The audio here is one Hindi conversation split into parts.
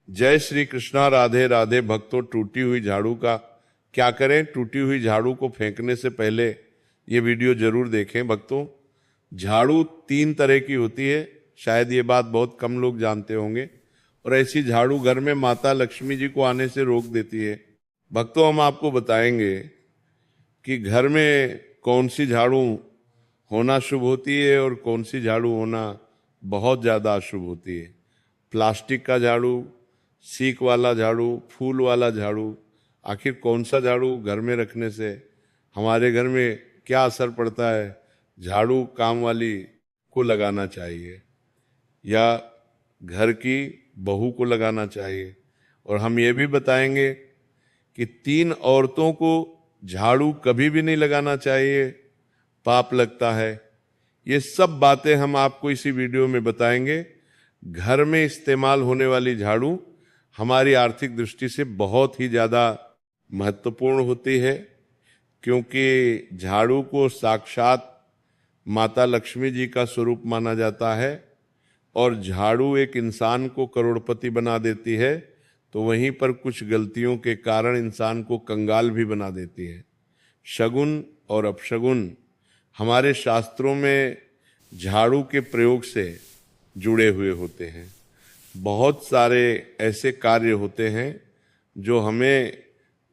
जय श्री कृष्णा, राधे राधे। भक्तों, टूटी हुई झाड़ू का क्या करें? टूटी हुई झाड़ू को फेंकने से पहले ये वीडियो जरूर देखें। भक्तों, झाड़ू 3 तरह की होती है, शायद ये बात बहुत कम लोग जानते होंगे। और ऐसी झाड़ू घर में माता लक्ष्मी जी को आने से रोक देती है। भक्तों, हम आपको बताएंगे कि घर में कौन सी झाड़ू होना शुभ होती है और कौन सी झाड़ू होना बहुत ज़्यादा अशुभ होती है। प्लास्टिक का झाड़ू, सीक वाला झाड़ू, फूल वाला झाड़ू, आखिर कौन सा झाड़ू घर में रखने से हमारे घर में क्या असर पड़ता है? झाड़ू काम वाली को लगाना चाहिए या घर की बहू को लगाना चाहिए? और हम ये भी बताएंगे कि 3 औरतों को झाड़ू कभी भी नहीं लगाना चाहिए, पाप लगता है। ये सब बातें हम आपको इसी वीडियो में बताएंगे। घर में इस्तेमाल होने वाली झाड़ू हमारी आर्थिक दृष्टि से बहुत ही ज़्यादा महत्वपूर्ण होती है, क्योंकि झाड़ू को साक्षात माता लक्ष्मी जी का स्वरूप माना जाता है। और झाड़ू एक इंसान को करोड़पति बना देती है, तो वहीं पर कुछ गलतियों के कारण इंसान को कंगाल भी बना देती है। शगुन और अपशगुन हमारे शास्त्रों में झाड़ू के प्रयोग से जुड़े हुए होते हैं। बहुत सारे ऐसे कार्य होते हैं जो हमें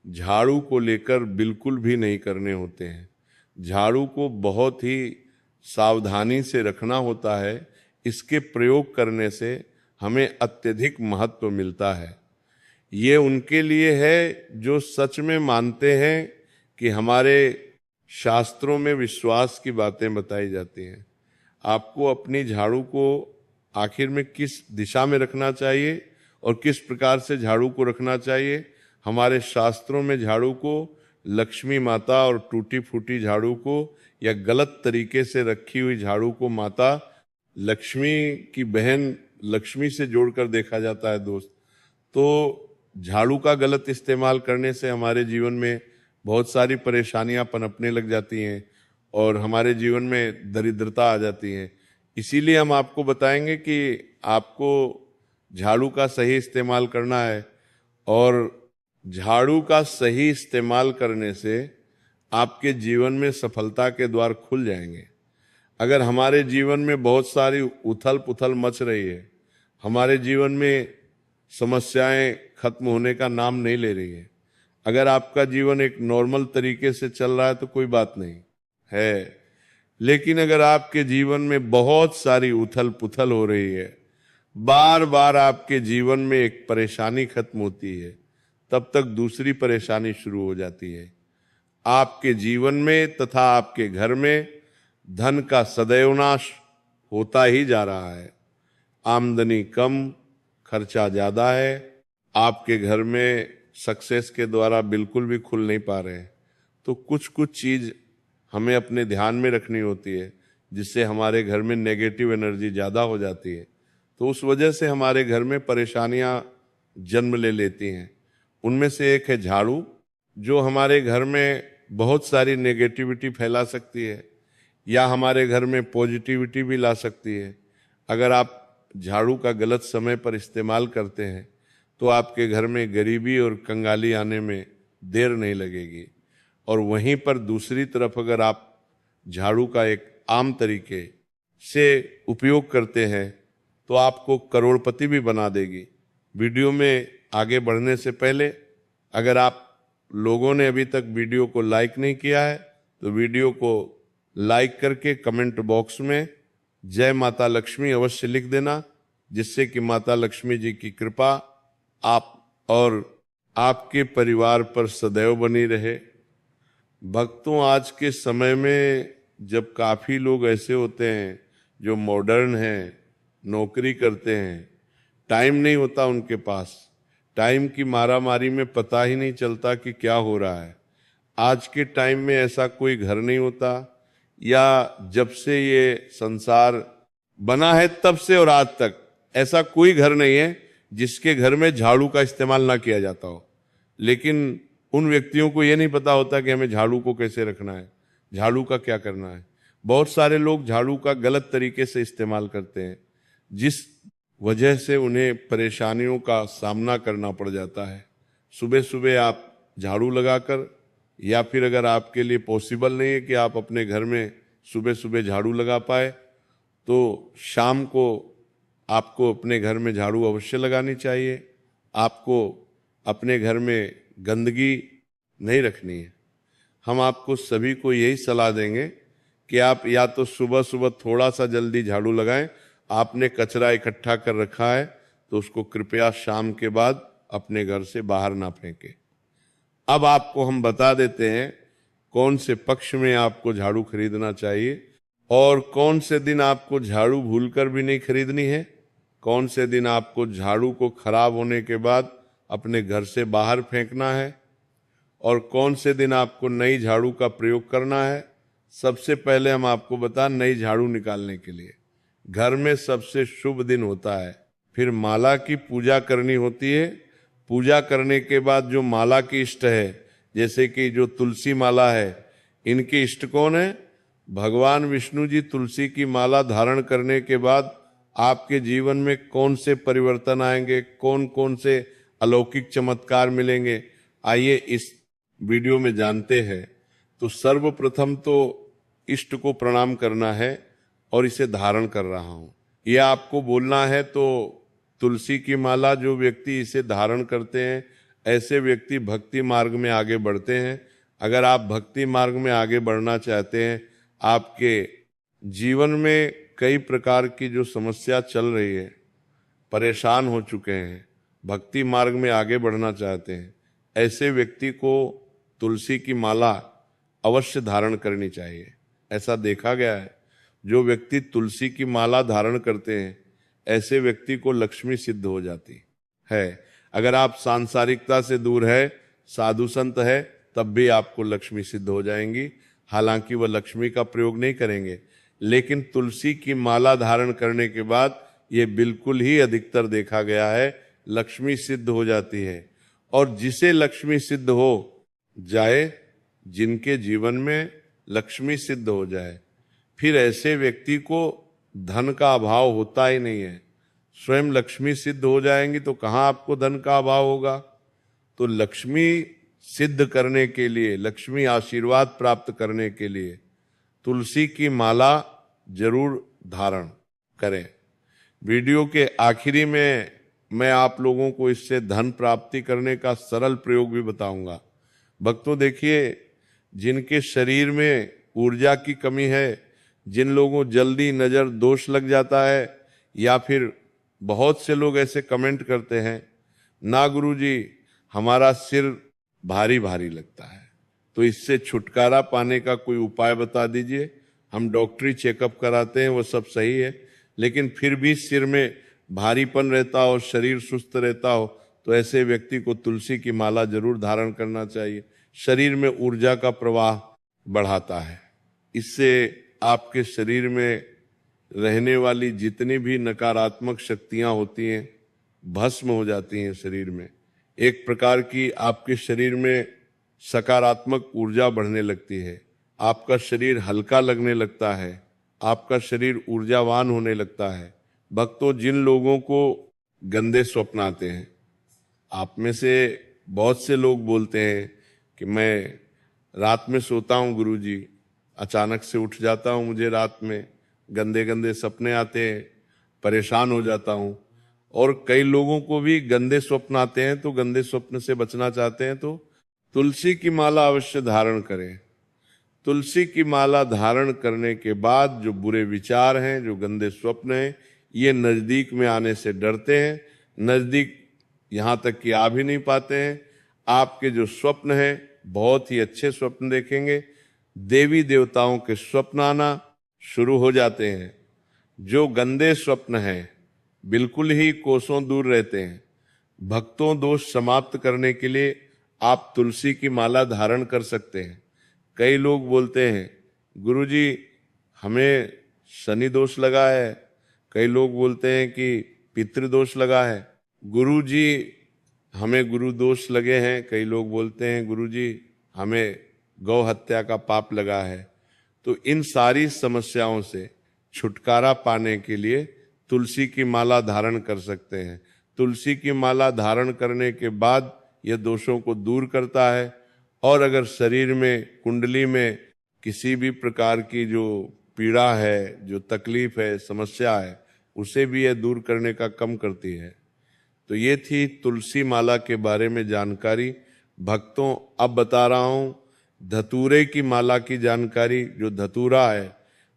झाड़ू को लेकर बिल्कुल भी नहीं करने होते हैं। झाड़ू को बहुत ही सावधानी से रखना होता है। इसके प्रयोग करने से हमें अत्यधिक महत्व मिलता है। ये उनके लिए है जो सच में मानते हैं कि हमारे शास्त्रों में विश्वास की बातें बताई जाती हैं। आपको अपनी झाड़ू को आखिर में किस दिशा में रखना चाहिए और किस प्रकार से झाड़ू को रखना चाहिए, हमारे शास्त्रों में झाड़ू को लक्ष्मी माता और टूटी फूटी झाड़ू को या गलत तरीके से रखी हुई झाड़ू को माता लक्ष्मी की बहन लक्ष्मी से जोड़कर देखा जाता है। दोस्त, तो झाड़ू का गलत इस्तेमाल करने से हमारे जीवन में बहुत सारी परेशानियां पनपने लग जाती हैं और हमारे जीवन में दरिद्रता आ जाती है। इसीलिए हम आपको बताएंगे कि आपको झाड़ू का सही इस्तेमाल करना है। और झाड़ू का सही इस्तेमाल करने से आपके जीवन में सफलता के द्वार खुल जाएंगे। अगर हमारे जीवन में बहुत सारी उथल पुथल मच रही है, हमारे जीवन में समस्याएं खत्म होने का नाम नहीं ले रही है, अगर आपका जीवन एक नॉर्मल तरीके से चल रहा है तो कोई बात नहीं है, लेकिन अगर आपके जीवन में बहुत सारी उथल पुथल हो रही है, बार बार आपके जीवन में एक परेशानी खत्म होती है, तब तक दूसरी परेशानी शुरू हो जाती है। आपके जीवन में तथा आपके घर में धन का सदैव नाश होता ही जा रहा है। आमदनी कम, खर्चा ज़्यादा है। आपके घर में सक्सेस के द्वारा बिल्कुल भी खुल नहीं पा रहे हैं। तो कुछ कुछ चीज़ हमें अपने ध्यान में रखनी होती है, जिससे हमारे घर में नेगेटिव एनर्जी ज़्यादा हो जाती है, तो उस वजह से हमारे घर में परेशानियां जन्म ले लेती हैं। उनमें से एक है झाड़ू, जो हमारे घर में बहुत सारी नेगेटिविटी फैला सकती है या हमारे घर में पॉजिटिविटी भी ला सकती है। अगर आप झाड़ू का गलत समय पर इस्तेमाल करते हैं तो आपके घर में गरीबी और कंगाली आने में देर नहीं लगेगी। और वहीं पर दूसरी तरफ अगर आप झाड़ू का एक आम तरीके से उपयोग करते हैं तो आपको करोड़पति भी बना देगी। वीडियो में आगे बढ़ने से पहले अगर आप लोगों ने अभी तक वीडियो को लाइक नहीं किया है तो वीडियो को लाइक करके कमेंट बॉक्स में जय माता लक्ष्मी अवश्य लिख देना, जिससे कि माता लक्ष्मी जी की कृपा आप और आपके परिवार पर सदैव बनी रहे। भक्तों, आज के समय में जब काफ़ी लोग ऐसे होते हैं जो मॉडर्न हैं, नौकरी करते हैं, टाइम नहीं होता उनके पास, टाइम की मारामारी में पता ही नहीं चलता कि क्या हो रहा है। आज के टाइम में ऐसा कोई घर नहीं होता, या जब से ये संसार बना है तब से और आज तक ऐसा कोई घर नहीं है जिसके घर में झाड़ू का इस्तेमाल ना किया जाता हो। लेकिन उन व्यक्तियों को ये नहीं पता होता कि हमें झाड़ू को कैसे रखना है, झाड़ू का क्या करना है। बहुत सारे लोग झाड़ू का गलत तरीके से इस्तेमाल करते हैं। जिस वजह से उन्हें परेशानियों का सामना करना पड़ जाता है। सुबह सुबह आप झाड़ू लगाकर, या फिर अगर आपके लिए पॉसिबल नहीं है कि आप अपने घर में सुबह सुबह झाड़ू लगा पाए, तो शाम को आपको अपने घर में झाड़ू अवश्य लगानी चाहिए। आपको अपने घर में गंदगी नहीं रखनी है। हम आपको सभी को यही सलाह देंगे कि आप या तो सुबह सुबह थोड़ा सा जल्दी झाड़ू लगाएं। आपने कचरा इकट्ठा कर रखा है तो उसको कृपया शाम के बाद अपने घर से बाहर ना फेंकें। अब आपको हम बता देते हैं कौन से पक्ष में आपको झाड़ू खरीदना चाहिए और कौन से दिन आपको झाड़ू भूलकर भी नहीं खरीदनी है, कौन से दिन आपको झाड़ू को खराब होने के बाद अपने घर से बाहर फेंकना है और कौन से दिन आपको नई झाड़ू का प्रयोग करना है। सबसे पहले हम आपको बता, नई झाड़ू निकालने के लिए घर में सबसे शुभ दिन होता है। फिर माला की पूजा करनी होती है। पूजा करने के बाद जो माला की इष्ट है, जैसे कि जो तुलसी माला है, इनके इष्ट कौन है? भगवान विष्णु जी। तुलसी की माला धारण करने के बाद आपके जीवन में कौन से परिवर्तन आएंगे, कौन कौन से अलौकिक चमत्कार मिलेंगे, आइए इस वीडियो में जानते हैं। तो सर्वप्रथम तो इष्ट को प्रणाम करना है और इसे धारण कर रहा हूं, यह आपको बोलना है। तो तुलसी की माला जो व्यक्ति इसे धारण करते हैं, ऐसे व्यक्ति भक्ति मार्ग में आगे बढ़ते हैं। अगर आप भक्ति मार्ग में आगे बढ़ना चाहते हैं, आपके जीवन में कई प्रकार की जो समस्या चल रही है, परेशान हो चुके हैं, भक्ति मार्ग में आगे बढ़ना चाहते हैं, ऐसे व्यक्ति को तुलसी की माला अवश्य धारण करनी चाहिए। ऐसा देखा गया है, जो व्यक्ति तुलसी की माला धारण करते हैं, ऐसे व्यक्ति को लक्ष्मी सिद्ध हो जाती है। अगर आप सांसारिकता से दूर है, साधु संत है, तब भी आपको लक्ष्मी सिद्ध हो जाएंगी। हालांकि वह लक्ष्मी का प्रयोग नहीं करेंगे, लेकिन तुलसी की माला धारण करने के बाद ये बिल्कुल ही अधिकतर देखा गया है, लक्ष्मी सिद्ध हो जाती है। और जिसे लक्ष्मी सिद्ध हो जाए, जिनके जीवन में लक्ष्मी सिद्ध हो जाए, फिर ऐसे व्यक्ति को धन का अभाव होता ही नहीं है। स्वयं लक्ष्मी सिद्ध हो जाएंगी तो कहाँ आपको धन का अभाव होगा। तो लक्ष्मी सिद्ध करने के लिए, लक्ष्मी आशीर्वाद प्राप्त करने के लिए तुलसी की माला जरूर धारण करें। वीडियो के आखिरी में मैं आप लोगों को इससे धन प्राप्ति करने का सरल प्रयोग भी बताऊंगा। भक्तों देखिए, जिनके शरीर में ऊर्जा की कमी है, जिन लोगों जल्दी नज़र दोष लग जाता है, या फिर बहुत से लोग ऐसे कमेंट करते हैं, ना गुरुजी हमारा सिर भारी भारी लगता है, तो इससे छुटकारा पाने का कोई उपाय बता दीजिए। हम डॉक्टरी चेकअप कराते हैं, वो सब सही है, लेकिन फिर भी सिर में भारीपन रहता हो, शरीर सुस्त रहता हो, तो ऐसे व्यक्ति को तुलसी की माला जरूर धारण करना चाहिए। शरीर में ऊर्जा का प्रवाह बढ़ाता है। इससे आपके शरीर में रहने वाली जितनी भी नकारात्मक शक्तियां होती हैं, भस्म हो जाती हैं शरीर में। एक प्रकार की आपके शरीर में सकारात्मक ऊर्जा बढ़ने लगती है। आपका शरीर हल्का लगने लगता है, आपका शरीर ऊर्जावान होने लगता है। भक्तों, जिन लोगों को गंदे स्वप्न आते हैं, आप में से बहुत से लोग बोलते हैं कि मैं रात में सोता हूँ गुरुजी, अचानक से उठ जाता हूँ, मुझे रात में गंदे गंदे सपने आते हैं, परेशान हो जाता हूँ। और कई लोगों को भी गंदे स्वप्न आते हैं, तो गंदे स्वप्न से बचना चाहते हैं तो तुलसी की माला अवश्य धारण करें। तुलसी की माला धारण करने के बाद जो बुरे विचार हैं, जो गंदे स्वप्न हैं, ये नज़दीक में आने से डरते हैं, नज़दीक यहाँ तक कि आ भी नहीं पाते हैं। आपके जो स्वप्न हैं, बहुत ही अच्छे स्वप्न देखेंगे। देवी देवताओं के स्वप्न आना शुरू हो जाते हैं। जो गंदे स्वप्न हैं, बिल्कुल ही कोसों दूर रहते हैं। भक्तों, दोष समाप्त करने के लिए आप तुलसी की माला धारण कर सकते हैं। कई लोग बोलते हैं गुरुजी हमें शनि दोष लगा है, कई लोग बोलते हैं कि पितृदोष लगा है, गुरुजी हमें गुरु दोष लगे हैं, कई लोग बोलते हैं गुरुजी हमें गौ हत्या का पाप लगा है। तो इन सारी समस्याओं से छुटकारा पाने के लिए तुलसी की माला धारण कर सकते हैं। तुलसी की माला धारण करने के बाद यह दोषों को दूर करता है, और अगर शरीर में, कुंडली में किसी भी प्रकार की जो पीड़ा है, जो तकलीफ है, समस्या है, उसे भी यह दूर करने का कम करती है। तो ये थी तुलसी माला के बारे में जानकारी। भक्तों, अब बता रहा हूँ धतूरे की माला की जानकारी। जो धतूरा है,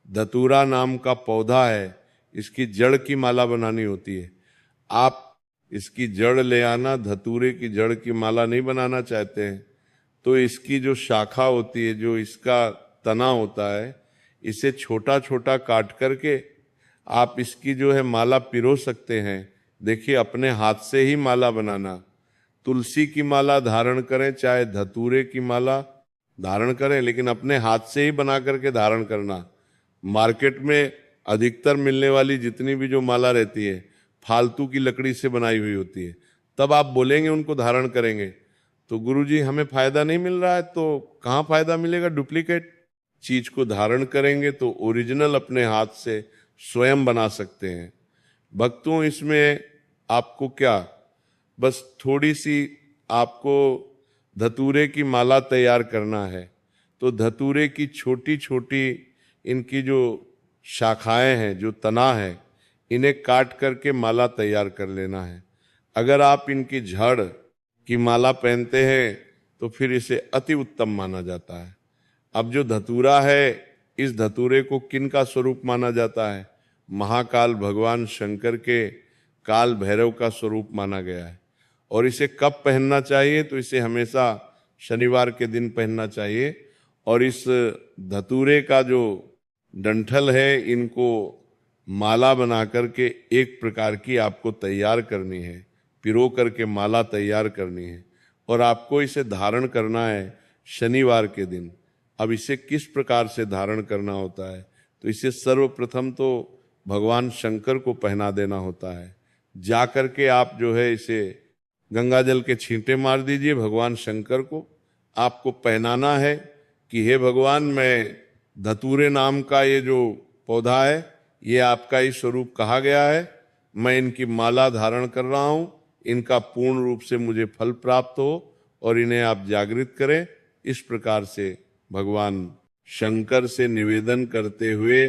धतूरा नाम का पौधा है, इसकी जड़ की माला बनानी होती है। आप इसकी जड़ ले आना, धतूरे की जड़ की माला नहीं बनाना चाहते हैं तो इसकी जो शाखा होती है, जो इसका तना होता है, इसे छोटा छोटा काट करके आप इसकी जो है माला पिरो सकते हैं। देखिए, अपने हाथ से ही माला बनाना। तुलसी की माला धारण करें, चाहे धतूरे की माला धारण करें, लेकिन अपने हाथ से ही बना करके धारण करना। मार्केट में अधिकतर मिलने वाली जितनी भी जो माला रहती है, फालतू की लकड़ी से बनाई हुई होती है। तब आप बोलेंगे उनको धारण करेंगे तो गुरुजी हमें फायदा नहीं मिल रहा है, तो कहाँ फायदा मिलेगा? डुप्लीकेट चीज को धारण करेंगे तो ओरिजिनल अपने हाथ से स्वयं बना सकते हैं। भक्तों, इसमें आपको क्या, बस थोड़ी सी आपको धतूरे की माला तैयार करना है। तो धतूरे की छोटी छोटी इनकी जो शाखाएं हैं, जो तना है, इन्हें काट करके माला तैयार कर लेना है। अगर आप इनकी जड़ की माला पहनते हैं तो फिर इसे अति उत्तम माना जाता है। अब जो धतूरा है, इस धतूरे को किन का स्वरूप माना जाता है? महाकाल भगवान शंकर के काल भैरव का स्वरूप माना गया है। और इसे कब पहनना चाहिए? तो इसे हमेशा शनिवार के दिन पहनना चाहिए। और इस धतूरे का जो डंठल है, इनको माला बना करके एक प्रकार की आपको तैयार करनी है, पिरो करके माला तैयार करनी है, और आपको इसे धारण करना है शनिवार के दिन। अब इसे किस प्रकार से धारण करना होता है? तो इसे सर्वप्रथम तो भगवान शंकर को पहना देना होता है। जा करके आप जो है इसे गंगा जल के छींटे मार दीजिए। भगवान शंकर को आपको पहनाना है कि हे भगवान, मैं धतूरे नाम का ये जो पौधा है, ये आपका ही स्वरूप कहा गया है, मैं इनकी माला धारण कर रहा हूँ, इनका पूर्ण रूप से मुझे फल प्राप्त हो और इन्हें आप जागृत करें। इस प्रकार से भगवान शंकर से निवेदन करते हुए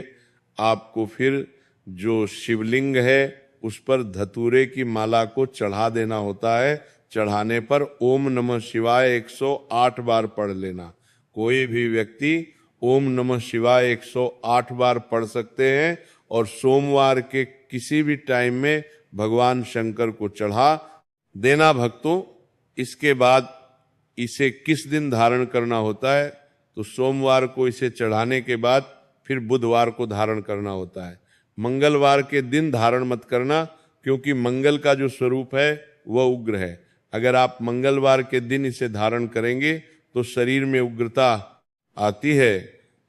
आपको फिर जो शिवलिंग है उस पर धतूरे की माला को चढ़ा देना होता है। चढ़ाने पर ओम नमः शिवाय 108 बार पढ़ लेना। कोई भी व्यक्ति ओम नमः शिवाय 108 बार पढ़ सकते हैं, और सोमवार के किसी भी टाइम में भगवान शंकर को चढ़ा देना। भक्तों, इसके बाद इसे किस दिन धारण करना होता है? तो सोमवार को इसे चढ़ाने के बाद फिर बुधवार को धारण करना होता है। मंगलवार के दिन धारण मत करना, क्योंकि मंगल का जो स्वरूप है वह उग्र है। अगर आप मंगलवार के दिन इसे धारण करेंगे तो शरीर में उग्रता आती है।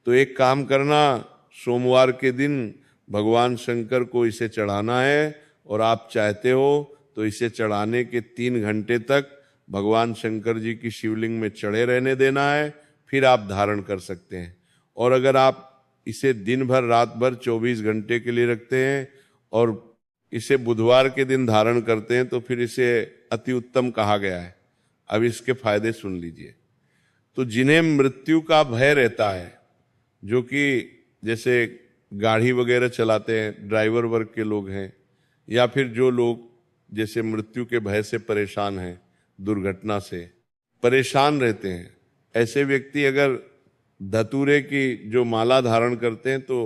तो एक काम करना, सोमवार के दिन भगवान शंकर को इसे चढ़ाना है, और आप चाहते हो तो इसे चढ़ाने के 3 घंटे तक भगवान शंकर जी की शिवलिंग में चढ़े रहने देना है, फिर आप धारण कर सकते हैं। और अगर आप इसे दिन भर, रात भर, 24 घंटे के लिए रखते हैं और इसे बुधवार के दिन धारण करते हैं तो फिर इसे अति उत्तम कहा गया है। अब इसके फायदे सुन लीजिए। तो जिन्हें मृत्यु का भय रहता है, जो कि जैसे गाड़ी वगैरह चलाते हैं, ड्राइवर वर्ग के लोग हैं, या फिर जो लोग जैसे मृत्यु के भय से परेशान हैं, दुर्घटना से परेशान रहते हैं, ऐसे व्यक्ति अगर धतूरे की जो माला धारण करते हैं तो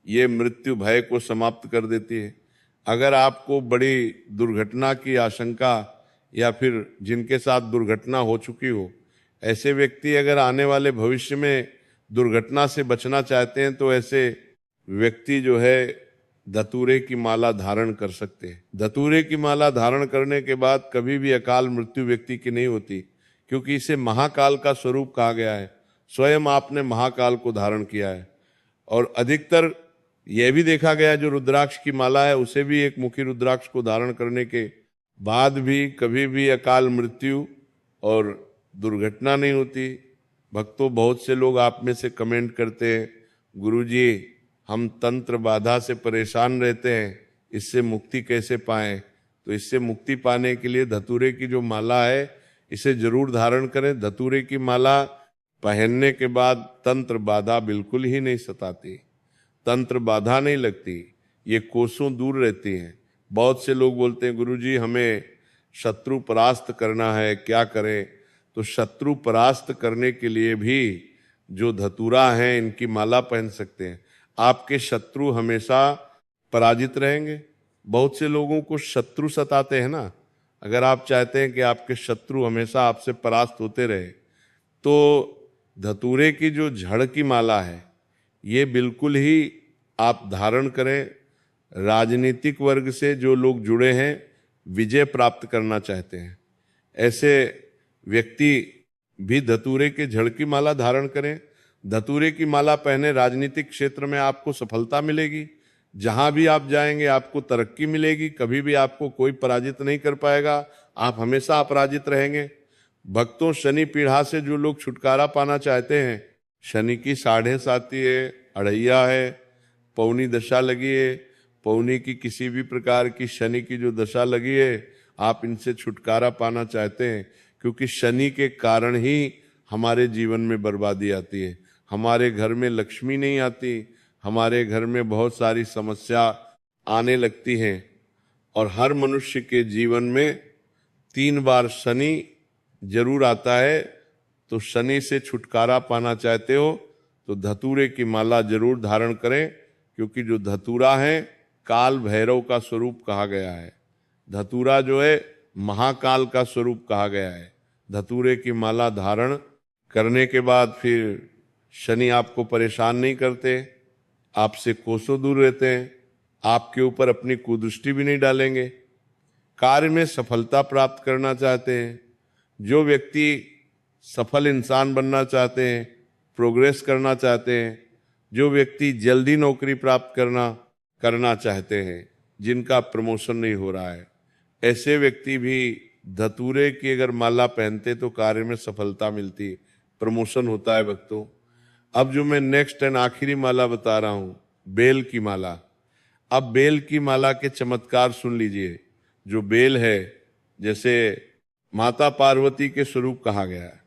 ये मृत्यु भय को समाप्त कर देती है। अगर आपको बड़ी दुर्घटना की आशंका, या फिर जिनके साथ दुर्घटना हो चुकी हो, ऐसे व्यक्ति अगर आने वाले भविष्य में दुर्घटना से बचना चाहते हैं तो ऐसे व्यक्ति जो है धतूरे की माला धारण कर सकते हैं। धतूरे की माला धारण करने के बाद कभी भी अकाल मृत्यु व्यक्ति की नहीं होती, क्योंकि इसे महाकाल का स्वरूप कहा गया है। स्वयं आपने महाकाल को धारण किया है। और अधिकतर यह भी देखा गया है, जो रुद्राक्ष की माला है उसे भी एक मुखी रुद्राक्ष को धारण करने के बाद भी कभी भी अकाल मृत्यु और दुर्घटना नहीं होती। भक्तों, बहुत से लोग आप में से कमेंट करते हैं, गुरुजी हम तंत्र बाधा से परेशान रहते हैं, इससे मुक्ति कैसे पाएं? तो इससे मुक्ति पाने के लिए धतूरे की जो माला है इसे जरूर धारण करें। धतूरे की माला पहनने के बाद तंत्र बाधा बिल्कुल ही नहीं सताती, तंत्र बाधा नहीं लगती, ये कोसों दूर रहती हैं। बहुत से लोग बोलते हैं गुरुजी हमें शत्रु परास्त करना है, क्या करें? तो शत्रु परास्त करने के लिए भी जो धतूरा है इनकी माला पहन सकते हैं। आपके शत्रु हमेशा पराजित रहेंगे। बहुत से लोगों को शत्रु सताते हैं ना, अगर आप चाहते हैं कि आपके शत्रु हमेशा आपसे परास्त होते रहे तो धतूरे की जो जड़ की माला है ये बिल्कुल ही आप धारण करें। राजनीतिक वर्ग से जो लोग जुड़े हैं, विजय प्राप्त करना चाहते हैं, ऐसे व्यक्ति भी धतूरे के जड़ की माला धारण करें। धतूरे की माला पहने, राजनीतिक क्षेत्र में आपको सफलता मिलेगी। जहां भी आप जाएंगे आपको तरक्की मिलेगी, कभी भी आपको कोई पराजित नहीं कर पाएगा, आप हमेशा अपराजित रहेंगे। भक्तों, शनि पीढ़ा से जो लोग छुटकारा पाना चाहते हैं, शनि की 7.5 है, अढ़ैया है, पौनी दशा लगी है, पौनी की किसी भी प्रकार की शनि की जो दशा लगी है, आप इनसे छुटकारा पाना चाहते हैं, क्योंकि शनि के कारण ही हमारे जीवन में बर्बादी आती है, हमारे घर में लक्ष्मी नहीं आती, हमारे घर में बहुत सारी समस्या आने लगती हैं। और हर मनुष्य के जीवन में 3 बार शनि जरूर आता है। तो शनि से छुटकारा पाना चाहते हो तो धतूरे की माला जरूर धारण करें, क्योंकि जो धतूरा है काल भैरव का स्वरूप कहा गया है। धतूरा जो है महाकाल का स्वरूप कहा गया है। धतूरे की माला धारण करने के बाद फिर शनि आपको परेशान नहीं करते, आपसे कोसों दूर रहते हैं, आपके ऊपर अपनी कुदृष्टि भी नहीं डालेंगे। कार्य में सफलता प्राप्त करना चाहते हैं, जो व्यक्ति सफल इंसान बनना चाहते हैं, प्रोग्रेस करना चाहते हैं, जो व्यक्ति जल्दी नौकरी प्राप्त करना चाहते हैं, जिनका प्रमोशन नहीं हो रहा है, ऐसे व्यक्ति भी धतूरे की अगर माला पहनते तो कार्य में सफलता मिलती, प्रमोशन होता है भक्तों। अब जो मैं नेक्स्ट एंड आखिरी माला बता रहा हूं, बेल की माला। अब बेल की माला के चमत्कार सुन लीजिए। जो बेल है, जैसे माता पार्वती के स्वरूप कहा गया है,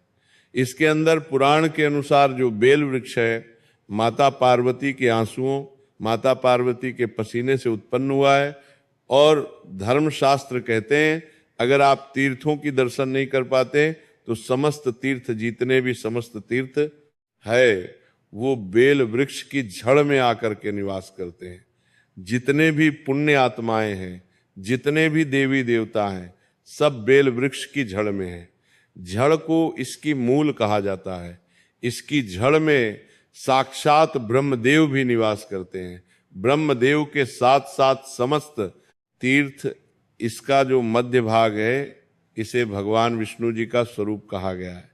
इसके अंदर पुराण के अनुसार जो बेल वृक्ष है माता पार्वती के आंसुओं, माता पार्वती के पसीने से उत्पन्न हुआ है। और धर्मशास्त्र कहते हैं अगर आप तीर्थों की दर्शन नहीं कर पाते तो समस्त तीर्थ, जितने भी समस्त तीर्थ है वो बेल वृक्ष की जड़ में आकर के निवास करते हैं। जितने भी पुण्य आत्माएं हैं, जितने भी देवी देवता हैं, सब बेल वृक्ष की जड़ में है। जड़ को इसकी मूल कहा जाता है। इसकी जड़ में साक्षात ब्रह्मदेव भी निवास करते हैं। ब्रह्मदेव के साथ साथ समस्त तीर्थ, इसका जो मध्य भाग है इसे भगवान विष्णु जी का स्वरूप कहा गया है।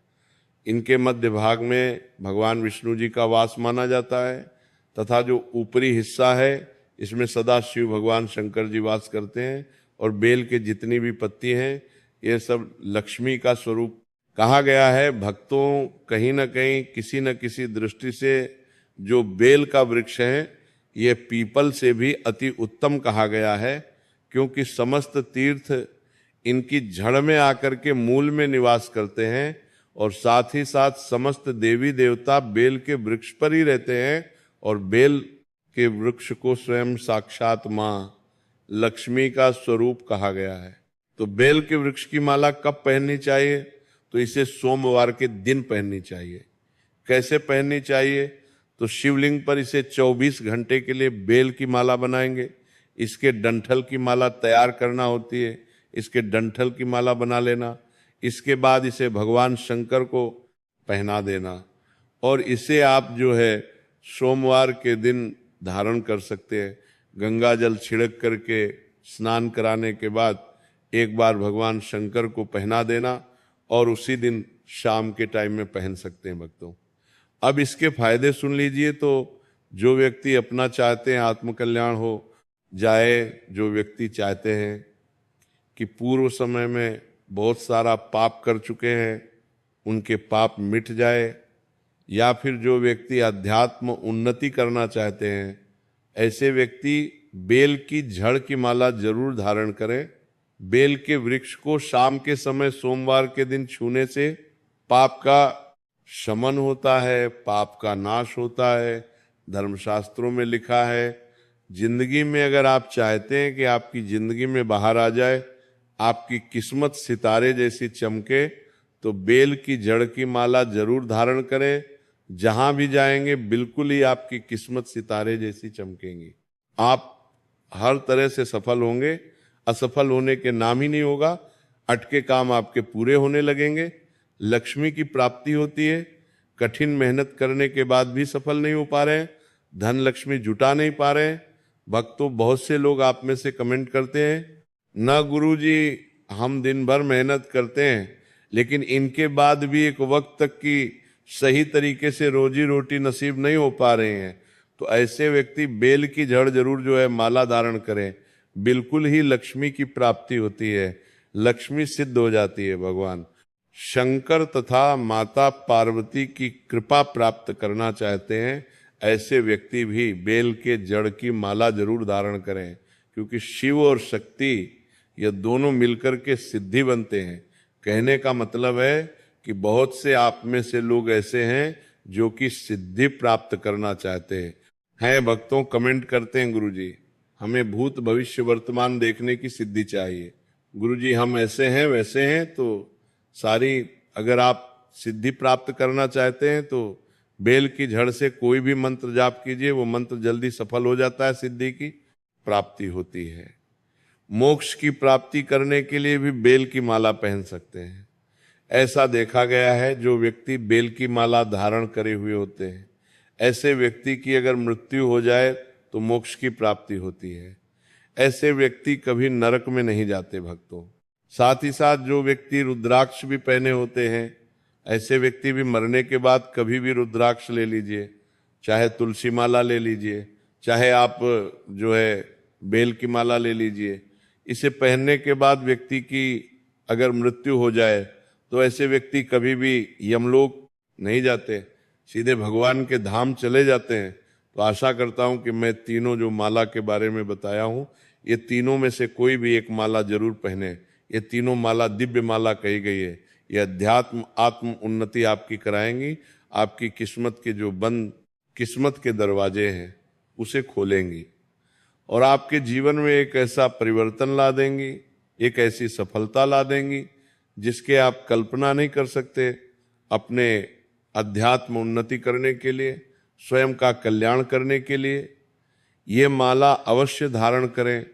इनके मध्य भाग में भगवान विष्णु जी का वास माना जाता है, तथा जो ऊपरी हिस्सा है इसमें सदा शिव भगवान शंकर जी वास करते हैं। और बेल के जितनी भी पत्ती हैं ये सब लक्ष्मी का स्वरूप कहा गया है। भक्तों, कहीं न कहीं किसी न किसी दृष्टि से जो बेल का वृक्ष है ये पीपल से भी अति उत्तम कहा गया है, क्योंकि समस्त तीर्थ इनकी जड़ में आकर के मूल में निवास करते हैं। और साथ ही साथ समस्त देवी देवता बेल के वृक्ष पर ही रहते हैं। और बेल के वृक्ष को स्वयं साक्षात माँ लक्ष्मी का स्वरूप कहा गया है। तो बेल के वृक्ष की माला कब पहननी चाहिए? तो इसे सोमवार के दिन पहननी चाहिए। कैसे पहननी चाहिए? तो शिवलिंग पर इसे 24 घंटे के लिए बेल की माला बनाएंगे। इसके डंठल की माला तैयार करना होती है, इसके डंठल की माला बना लेना। इसके बाद इसे भगवान शंकर को पहना देना। और इसे आप जो है सोमवार के दिन धारण कर सकते हैं। गंगा जल छिड़क करके स्नान कराने के बाद एक बार भगवान शंकर को पहना देना और उसी दिन शाम के टाइम में पहन सकते हैं भक्तों। अब इसके फायदे सुन लीजिए। तो जो व्यक्ति अपना चाहते हैं आत्मकल्याण हो जाए, जो व्यक्ति चाहते हैं कि पूर्व समय में बहुत सारा पाप कर चुके हैं उनके पाप मिट जाए, या फिर जो व्यक्ति अध्यात्म उन्नति करना चाहते हैं, ऐसे व्यक्ति बेल की जड़ की माला जरूर धारण करें। बेल के वृक्ष को शाम के समय सोमवार के दिन छूने से पाप का शमन होता है, पाप का नाश होता है। धर्मशास्त्रों में लिखा है, जिंदगी में अगर आप चाहते हैं कि आपकी जिंदगी में बाहर आ जाए, आपकी किस्मत सितारे जैसी चमके, तो बेल की जड़ की माला जरूर धारण करें। जहां भी जाएंगे बिल्कुल ही आपकी किस्मत सितारे जैसी चमकेंगी। आप हर तरह से सफल होंगे, असफल होने के नाम ही नहीं होगा। अटके काम आपके पूरे होने लगेंगे, लक्ष्मी की प्राप्ति होती है। कठिन मेहनत करने के बाद भी सफल नहीं हो पा रहे हैं, धन लक्ष्मी जुटा नहीं पा रहे हैं। भक्तों, बहुत से लोग आप में से कमेंट करते हैं, ना गुरुजी हम दिन भर मेहनत करते हैं लेकिन इनके बाद भी एक वक्त तक की सही तरीके से रोजी रोटी नसीब नहीं हो पा रहे हैं। तो ऐसे व्यक्ति बेल की जड़ जरूर जो है माला धारण करें, बिल्कुल ही लक्ष्मी की प्राप्ति होती है, लक्ष्मी सिद्ध हो जाती है। भगवान शंकर तथा माता पार्वती की कृपा प्राप्त करना चाहते हैं, ऐसे व्यक्ति भी बेल के जड़ की माला जरूर धारण करें, क्योंकि शिव और शक्ति ये दोनों मिलकर के सिद्धि बनते हैं। कहने का मतलब है कि बहुत से आप में से लोग ऐसे हैं जो कि सिद्धि प्राप्त करना चाहते हैं। भक्तों कमेंट करते हैं, गुरुजी हमें भूत भविष्य वर्तमान देखने की सिद्धि चाहिए। गुरुजी हम ऐसे हैं वैसे हैं। तो सारी अगर आप सिद्धि प्राप्त करना चाहते हैं तो बेल की जड़ से कोई भी मंत्र जाप कीजिए, वो मंत्र जल्दी सफल हो जाता है, सिद्धि की प्राप्ति होती है। मोक्ष की प्राप्ति करने के लिए भी बेल की माला पहन सकते हैं। ऐसा देखा गया है, जो व्यक्ति बेल की माला धारण करे हुए होते हैं, ऐसे व्यक्ति की अगर मृत्यु हो जाए तो मोक्ष की प्राप्ति होती है। ऐसे व्यक्ति कभी नरक में नहीं जाते भक्तों। साथ ही साथ जो व्यक्ति रुद्राक्ष भी पहने होते हैं, ऐसे व्यक्ति भी मरने के बाद कभी भी रुद्राक्ष ले लीजिए, चाहे तुलसी माला ले लीजिए, चाहे आप जो है बेल की माला ले लीजिए। इसे पहनने के बाद व्यक्ति की अगर मृत्यु हो जाए तो ऐसे व्यक्ति कभी भी यमलोक नहीं जाते, सीधे भगवान के धाम चले जाते हैं। तो आशा करता हूं कि मैं तीनों जो माला के बारे में बताया हूं, ये तीनों में से कोई भी एक माला जरूर पहने। ये तीनों माला दिव्य माला कही गई है। ये अध्यात्म आत्म उन्नति आपकी कराएंगी, आपकी किस्मत के जो बंद किस्मत के दरवाजे हैं उसे खोलेंगी और आपके जीवन में एक ऐसा परिवर्तन ला देंगी, एक ऐसी सफलता ला देंगी जिसके आप कल्पना नहीं कर सकते। अपने अध्यात्म उन्नति करने के लिए, स्वयं का कल्याण करने के लिए ये माला अवश्य धारण करें।